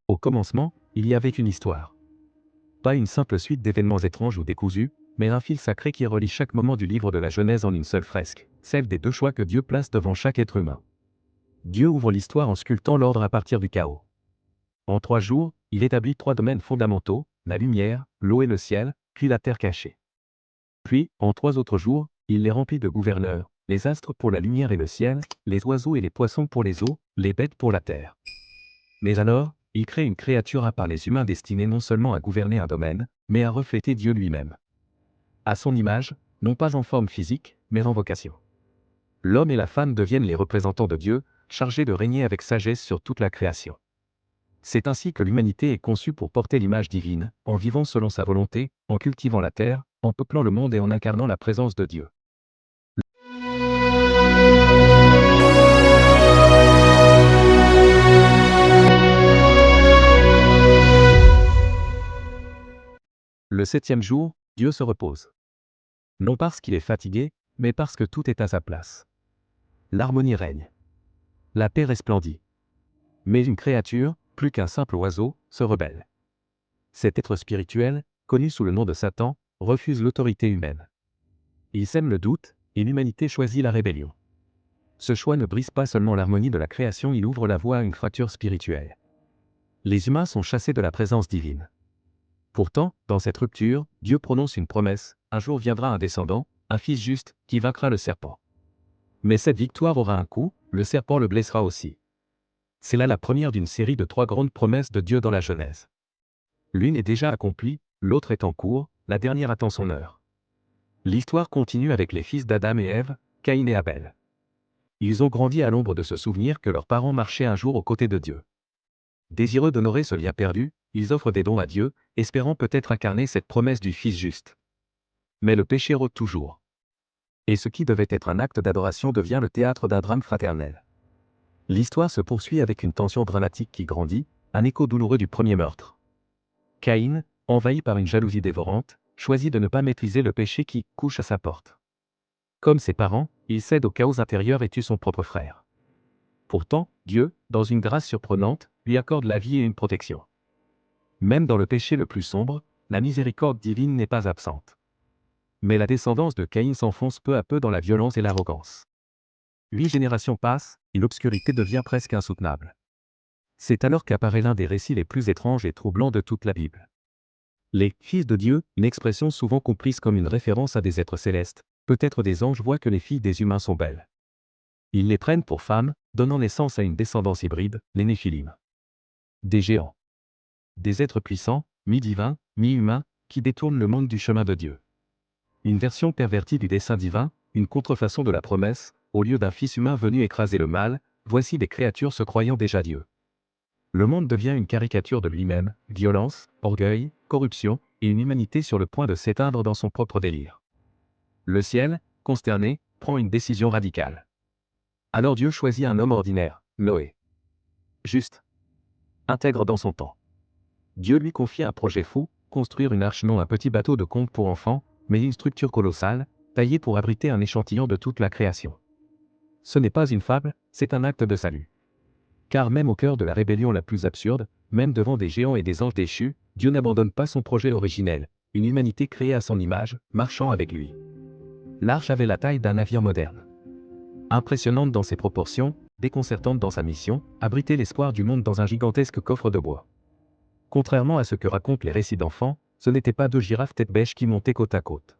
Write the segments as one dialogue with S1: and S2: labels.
S1: Au commencement, il y avait une histoire. Pas une simple suite d'événements étranges ou décousus, mais un fil sacré qui relie chaque moment du livre de la Genèse en une seule fresque, celle des deux choix que Dieu place devant chaque être humain. Dieu ouvre l'histoire en sculptant l'ordre à partir du chaos. En 3 jours, il établit 3 domaines fondamentaux, la lumière, l'eau et le ciel, puis la terre cachée. Puis, en 3 autres jours, il les remplit de gouverneurs, les astres pour la lumière et le ciel, les oiseaux et les poissons pour les eaux, les bêtes pour la terre. Mais alors, il crée une créature à part les humains destinée non seulement à gouverner un domaine, mais à refléter Dieu lui-même. À son image, non pas en forme physique, mais en vocation. L'homme et la femme deviennent les représentants de Dieu, chargés de régner avec sagesse sur toute la création. C'est ainsi que l'humanité est conçue pour porter l'image divine, en vivant selon sa volonté, en cultivant la terre, en peuplant le monde et en incarnant la présence de Dieu. Le 7e jour, Dieu se repose. Non parce qu'il est fatigué, mais parce que tout est à sa place. L'harmonie règne. La paix resplendit. Mais une créature, plus qu'un simple oiseau, se rebelle. Cet être spirituel, connu sous le nom de Satan, refuse l'autorité humaine. Il sème le doute, et l'humanité choisit la rébellion. Ce choix ne brise pas seulement l'harmonie de la création, il ouvre la voie à une fracture spirituelle. Les humains sont chassés de la présence divine. Pourtant, dans cette rupture, Dieu prononce une promesse, un jour viendra un descendant, un fils juste, qui vaincra le serpent. Mais cette victoire aura un coût, le serpent le blessera aussi. C'est là la première d'une série de 3 grandes promesses de Dieu dans la Genèse. L'une est déjà accomplie, l'autre est en cours, la dernière attend son heure. L'histoire continue avec les fils d'Adam et Ève, Caïn et Abel. Ils ont grandi à l'ombre de ce souvenir que leurs parents marchaient un jour aux côtés de Dieu. Désireux d'honorer ce lien perdu, ils offrent des dons à Dieu, espérant peut-être incarner cette promesse du Fils juste. Mais le péché rôde toujours. Et ce qui devait être un acte d'adoration devient le théâtre d'un drame fraternel. L'histoire se poursuit avec une tension dramatique qui grandit, un écho douloureux du premier meurtre. Caïn, envahi par une jalousie dévorante, choisit de ne pas maîtriser le péché qui couche à sa porte. Comme ses parents, il cède au chaos intérieur et tue son propre frère. Pourtant, Dieu, dans une grâce surprenante, lui accorde la vie et une protection. Même dans le péché le plus sombre, la miséricorde divine n'est pas absente. Mais la descendance de Caïn s'enfonce peu à peu dans la violence et l'arrogance. 8 générations passent, et l'obscurité devient presque insoutenable. C'est alors qu'apparaît l'un des récits les plus étranges et troublants de toute la Bible. Les « fils de Dieu », une expression souvent comprise comme une référence à des êtres célestes, peut-être des anges, voient que les filles des humains sont belles. Ils les prennent pour femmes, donnant naissance à une descendance hybride, les Néphilim. Des géants. Des êtres puissants, mi-divins, mi-humains, qui détournent le monde du chemin de Dieu. Une version pervertie du dessein divin, une contrefaçon de la promesse, au lieu d'un fils humain venu écraser le mal, voici des créatures se croyant déjà Dieu. Le monde devient une caricature de lui-même, violence, orgueil, corruption, et une humanité sur le point de s'éteindre dans son propre délire. Le ciel, consterné, prend une décision radicale. Alors Dieu choisit un homme ordinaire, Noé. Juste. Intègre dans son temps. Dieu lui confie un projet fou, construire une arche, non un petit bateau de conte pour enfants, mais une structure colossale, taillée pour abriter un échantillon de toute la création. Ce n'est pas une fable, c'est un acte de salut. Car même au cœur de la rébellion la plus absurde, même devant des géants et des anges déchus, Dieu n'abandonne pas son projet originel, une humanité créée à son image, marchant avec lui. L'arche avait la taille d'un navire moderne. Impressionnante dans ses proportions, déconcertante dans sa mission, abritait l'espoir du monde dans un gigantesque coffre de bois. Contrairement à ce que racontent les récits d'enfants, ce n'étaient pas 2 girafes tête bêche qui montaient côte à côte.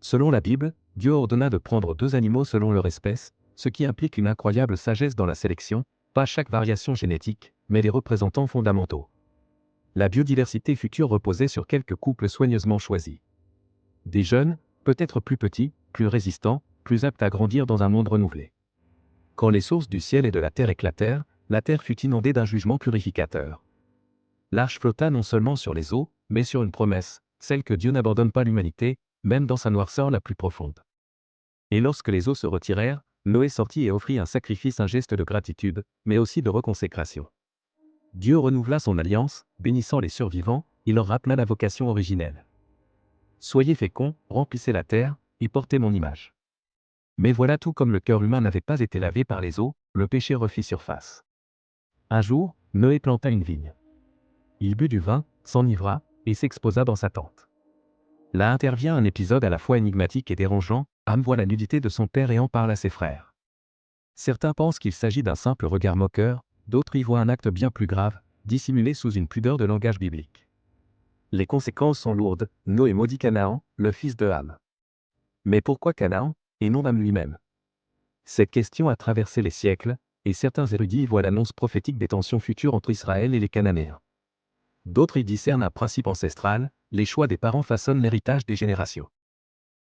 S1: Selon la Bible, Dieu ordonna de prendre 2 animaux selon leur espèce, ce qui implique une incroyable sagesse dans la sélection, pas chaque variation génétique, mais les représentants fondamentaux. La biodiversité future reposait sur quelques couples soigneusement choisis. Des jeunes, peut-être plus petits, plus résistants, plus aptes à grandir dans un monde renouvelé. Quand les sources du ciel et de la terre fut inondée d'un jugement purificateur. L'arche flotta non seulement sur les eaux, mais sur une promesse, celle que Dieu n'abandonne pas l'humanité, même dans sa noirceur la plus profonde. Et lorsque les eaux se retirèrent, Noé sortit et offrit un sacrifice, un geste de gratitude, mais aussi de reconsécration. Dieu renouvela son alliance, bénissant les survivants, il leur rappela la vocation originelle. Soyez féconds, remplissez la terre, et portez mon image. Mais voilà, tout comme le cœur humain n'avait pas été lavé par les eaux, le péché refit surface. Un jour, Noé planta une vigne. Il but du vin, s'enivra, et s'exposa dans sa tente. Là intervient un épisode à la fois énigmatique et dérangeant. Ham voit la nudité de son père et en parle à ses frères. Certains pensent qu'il s'agit d'un simple regard moqueur, d'autres y voient un acte bien plus grave, dissimulé sous une pudeur de langage biblique. Les conséquences sont lourdes. Noé maudit Canaan, le fils de Ham. Mais pourquoi Canaan, et non Ham lui-même? Cette question a traversé les siècles, et certains érudits y voient l'annonce prophétique des tensions futures entre Israël et les Cananéens. D'autres y discernent un principe ancestral, les choix des parents façonnent l'héritage des générations.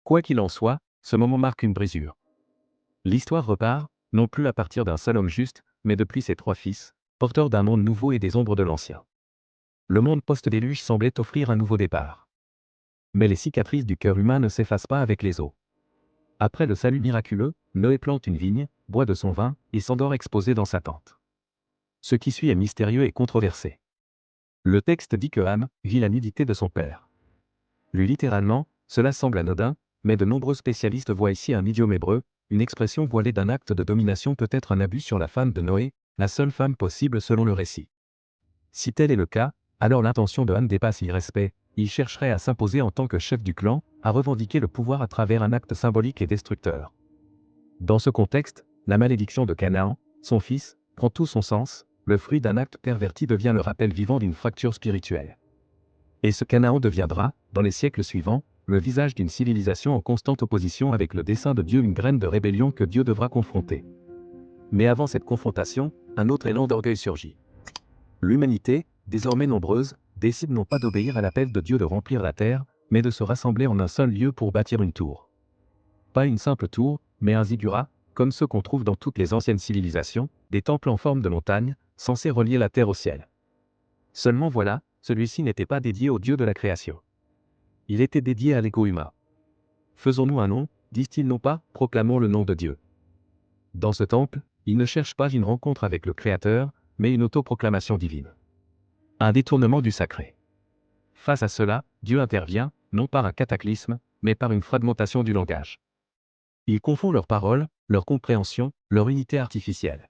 S1: Quoi qu'il en soit, ce moment marque une brisure. L'histoire repart, non plus à partir d'un seul homme juste, mais depuis ses 3 fils, porteurs d'un monde nouveau et des ombres de l'ancien. Le monde post-déluge semblait offrir un nouveau départ. Mais les cicatrices du cœur humain ne s'effacent pas avec les eaux. Après le salut miraculeux, Noé plante une vigne, boit de son vin, et s'endort exposé dans sa tente. Ce qui suit est mystérieux et controversé. Le texte dit que Ham vit la nudité de son père. Lu littéralement, cela semble anodin, mais de nombreux spécialistes voient ici un idiome hébreu, une expression voilée d'un acte de domination, peut-être un abus sur la femme de Noé, la seule femme possible selon le récit. Si tel est le cas, alors l'intention de Ham dépasse l'irrespect, il chercherait à s'imposer en tant que chef du clan, à revendiquer le pouvoir à travers un acte symbolique et destructeur. Dans ce contexte, la malédiction de Canaan, son fils, prend tout son sens, le fruit d'un acte perverti devient le rappel vivant d'une fracture spirituelle. Et ce Canaan deviendra, dans les siècles suivants, le visage d'une civilisation en constante opposition avec le dessein de Dieu, une graine de rébellion que Dieu devra confronter. Mais avant cette confrontation, un autre élan d'orgueil surgit. L'humanité, désormais nombreuse, décide non pas d'obéir à l'appel de Dieu de remplir la terre, mais de se rassembler en un seul lieu pour bâtir une tour. Pas une simple tour, mais un ziggurat, comme ceux qu'on trouve dans toutes les anciennes civilisations, des temples en forme de montagne, censés relier la terre au ciel. Seulement voilà, celui-ci n'était pas dédié au Dieu de la création. Il était dédié à l'ego humain. Faisons-nous un nom, disent-ils non pas, proclamons le nom de Dieu. Dans ce temple, il ne cherche pas une rencontre avec le Créateur, mais une autoproclamation divine. Un détournement du sacré. Face à cela, Dieu intervient, non par un cataclysme, mais par une fragmentation du langage. Il confond leurs paroles, leur compréhension, leur unité artificielle.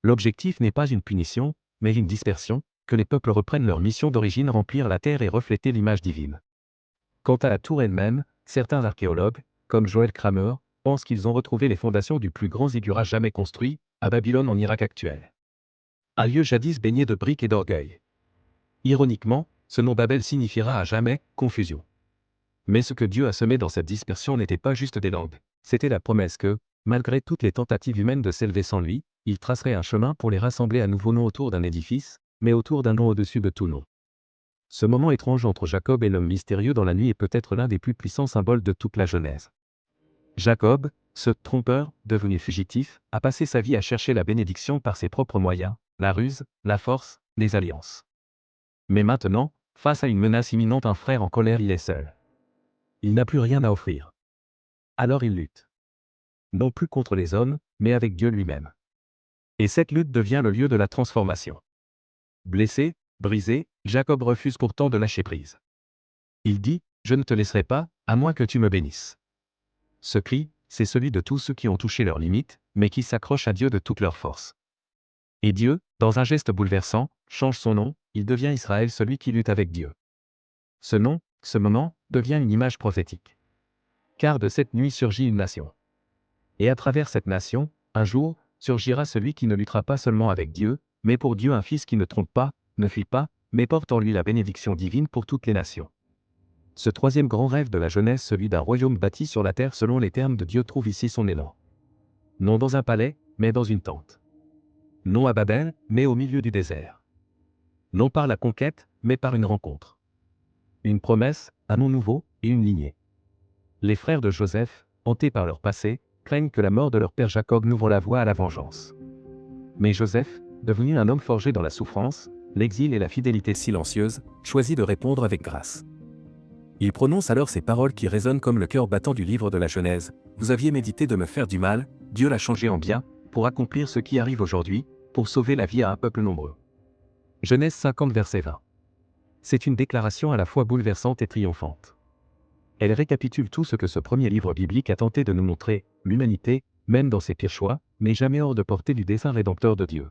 S1: L'objectif n'est pas une punition, mais une dispersion, que les peuples reprennent leur mission d'origine, remplir la terre et refléter l'image divine. Quant à la tour elle-même, certains archéologues, comme Joel Kramer, pensent qu'ils ont retrouvé les fondations du plus grand ziggurat jamais construit, à Babylone en Irak actuel. Un lieu jadis baigné de briques et d'orgueil. Ironiquement, ce nom Babel signifiera à jamais « confusion ». Mais ce que Dieu a semé dans cette dispersion n'était pas juste des langues, c'était la promesse que, malgré toutes les tentatives humaines de s'élever sans lui, il tracerait un chemin pour les rassembler à nouveau non autour d'un édifice, mais autour d'un nom au-dessus de tout nom. Ce moment étrange entre Jacob et l'homme mystérieux dans la nuit est peut-être l'un des plus puissants symboles de toute la Genèse. Jacob, ce trompeur, devenu fugitif, a passé sa vie à chercher la bénédiction par ses propres moyens, la ruse, la force, les alliances. Mais maintenant, face à une menace imminente, un frère en colère, il est seul. Il n'a plus rien à offrir. Alors il lutte. Non plus contre les hommes, mais avec Dieu lui-même. Et cette lutte devient le lieu de la transformation. Blessé, brisé, Jacob refuse pourtant de lâcher prise. Il dit, « Je ne te laisserai pas, à moins que tu me bénisses. » Ce cri, c'est celui de tous ceux qui ont touché leurs limites, mais qui s'accrochent à Dieu de toute leur force. Et Dieu, dans un geste bouleversant, change son nom, il devient Israël, celui qui lutte avec Dieu. Ce nom, ce moment, devient une image prophétique. Car de cette nuit surgit une nation. Et à travers cette nation, un jour, surgira celui qui ne luttera pas seulement avec Dieu, mais pour Dieu, un fils qui ne trompe pas, ne fuit pas, mais porte en lui la bénédiction divine pour toutes les nations. Ce troisième grand rêve de la Genèse, celui d'un royaume bâti sur la terre selon les termes de Dieu, trouve ici son élan. Non dans un palais, mais dans une tente. Non à Babel, mais au milieu du désert. Non par la conquête, mais par une rencontre. Une promesse, un nom nouveau, et une lignée. Les frères de Joseph, hantés par leur passé, craignent que la mort de leur père Jacob n'ouvre la voie à la vengeance. Mais Joseph, devenu un homme forgé dans la souffrance, l'exil et la fidélité silencieuse, choisit de répondre avec grâce. Il prononce alors ces paroles qui résonnent comme le cœur battant du livre de la Genèse. « Vous aviez médité de me faire du mal, Dieu l'a changé en bien, pour accomplir ce qui arrive aujourd'hui, pour sauver la vie à un peuple nombreux. » Genèse 50 verset 20. C'est une déclaration à la fois bouleversante et triomphante. Elle récapitule tout ce que ce premier livre biblique a tenté de nous montrer, l'humanité, même dans ses pires choix, n'est jamais hors de portée du dessein rédempteur de Dieu.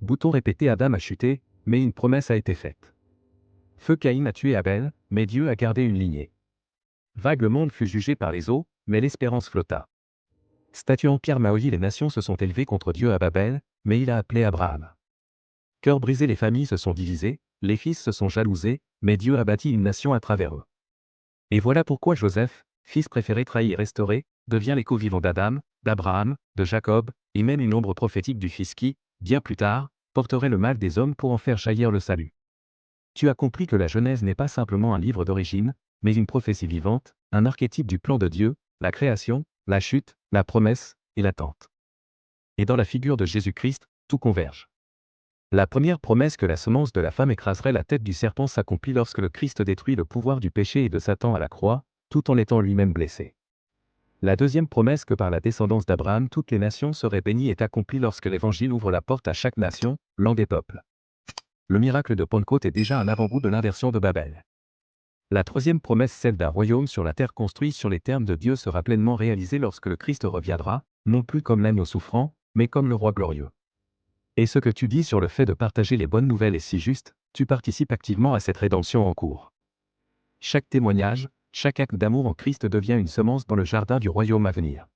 S1: Bouton répété, Adam a chuté, mais une promesse a été faite. Feu Caïn a tué Abel, mais Dieu a gardé une lignée. Vague le monde fut jugé par les eaux, mais l'espérance flotta. Statue en pierre Maoyi, les nations se sont élevées contre Dieu à Babel, mais il a appelé Abraham. Cœur brisé, les familles se sont divisées, les fils se sont jalousés, mais Dieu a bâti une nation à travers eux. Et voilà pourquoi Joseph, fils préféré trahi et restauré, devient l'écho vivant d'Adam, d'Abraham, de Jacob, et même une ombre prophétique du Fils qui, bien plus tard, porterait le mal des hommes pour en faire jaillir le salut. Tu as compris que la Genèse n'est pas simplement un livre d'origine, mais une prophétie vivante, un archétype du plan de Dieu, la création, la chute, la promesse, et l'attente. Et dans la figure de Jésus-Christ, tout converge. La première promesse que la semence de la femme écraserait la tête du serpent s'accomplit lorsque le Christ détruit le pouvoir du péché et de Satan à la croix, tout en étant lui-même blessé. La deuxième promesse que par la descendance d'Abraham toutes les nations seraient bénies est accomplie lorsque l'Évangile ouvre la porte à chaque nation, langue et peuple. Le miracle de Pentecôte est déjà un avant-goût de l'inversion de Babel. La troisième promesse, celle d'un royaume sur la terre construit sur les termes de Dieu, sera pleinement réalisée lorsque le Christ reviendra, non plus comme l'agneau souffrant, mais comme le roi glorieux. Et ce que tu dis sur le fait de partager les bonnes nouvelles est si juste, tu participes activement à cette rédemption en cours. Chaque témoignage, chaque acte d'amour en Christ devient une semence dans le jardin du royaume à venir.